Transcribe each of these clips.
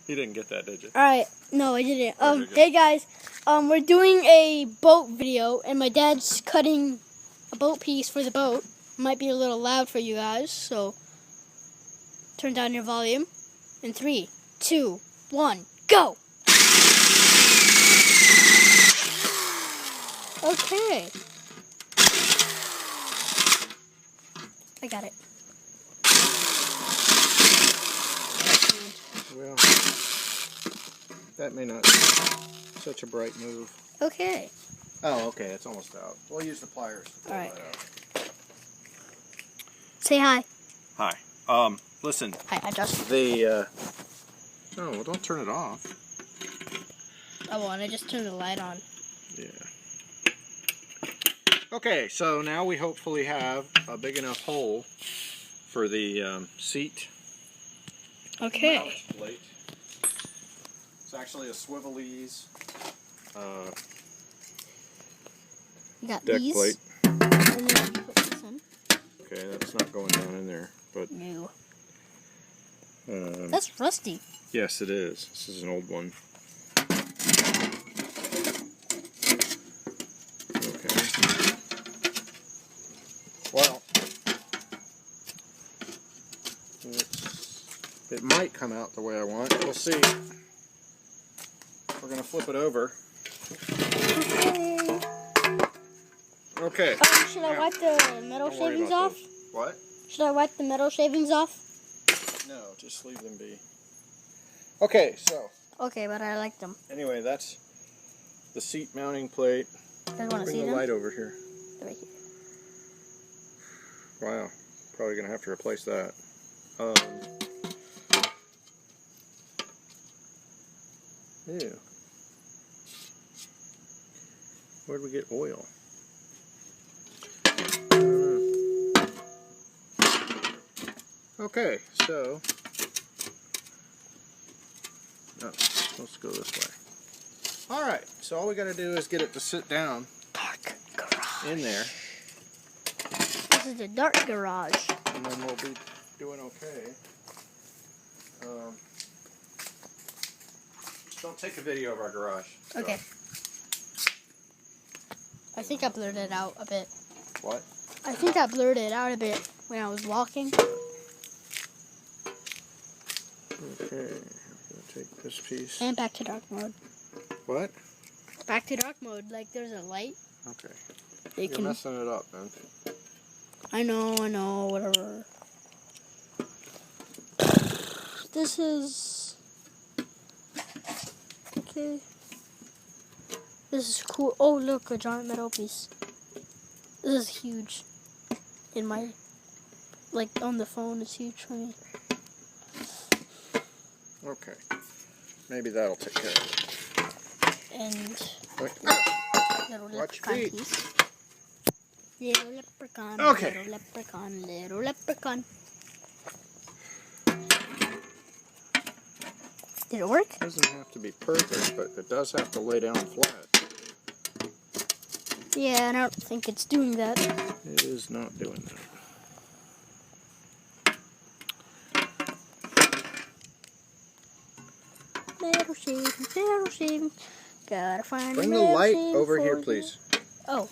You didn't get that, did you? Alright, no, I didn't. Hey guys, we're doing a boat video, and my dad's cutting a boat piece for the boat. Might be a little loud for you guys, so turn down your volume. In 3, 2, 1, go! Okay. I got it. Well, that may not be such a bright move. Okay. Oh, okay, it's almost out. We'll use the pliers to pull Alright. that out. Say hi. Hi. Listen. Hi, I just. No, well, don't turn it off. Oh, well, and I just turned the light on. Yeah. Okay, so now we hopefully have a big enough hole for the seat. Okay. Plate. It's actually a Swivelese You got deck these. plate. And then you put this in. Okay, that's not going down in there, but No. That's rusty. yes, it is. This is an old one. Okay. Well, it might come out the way I want. We'll see. We're going to flip it over. Okay. Oh, should I wipe the metal Don't worry shavings about off? those. What? Should I wipe the metal shavings off? No, just leave them be. Okay, so Okay, but I like them. anyway, that's the seat mounting plate. You guys want to Bring see the them? light over here. Right here. Wow, probably gonna have to replace that. Ew. Where'd we get oil? I don't know. Okay, so let's go this way. All right, so all we got to do is get it to sit down Dark garage. in there, This is the dark garage. and then we'll be doing okay. Don't take a video of our garage. So. Okay. I think I blurred it out a bit. What? I think I blurred it out a bit when I was walking. Okay, I'm gonna take this piece. And back to dark mode. What? Back to dark mode. Like there's a light. Okay. They You're messing it up, man. I know, whatever. This is... Okay. This is cool. Oh, look, a giant metal piece. This is huge. In my... Like, on the phone, it's huge for me. Okay. Maybe that'll take care of it. And... Wait, Little watch leprechaun feet. piece. Little leprechaun, Okay. little leprechaun, little leprechaun. Did it work? It doesn't have to be perfect, but it does have to lay down flat. Yeah, and I don't think it's doing that. It is not doing that. Metal shavings, metal shavings. Gotta find Bring a the metal light shaving over for here, you. please. Oh,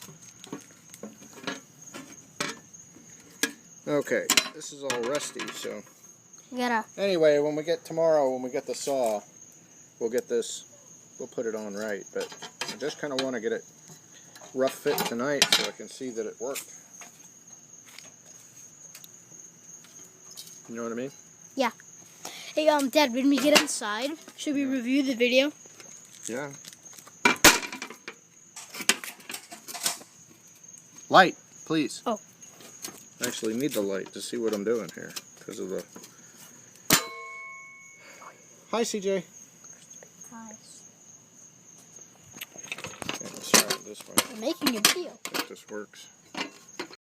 Okay, this is all rusty, so... you gotta... Anyway, when we get the saw, we'll get this, we'll put it on right, but I just kind of want to get it rough fit tonight so I can see that it worked. You know what I mean? Yeah. Hey, Dad, when we get inside, should we review the video? Yeah. Light, please. Oh. I actually need the light to see what I'm doing here because of the... Hi, CJ. Nice. Yeah, let's try it this way. We're making a video. If this works.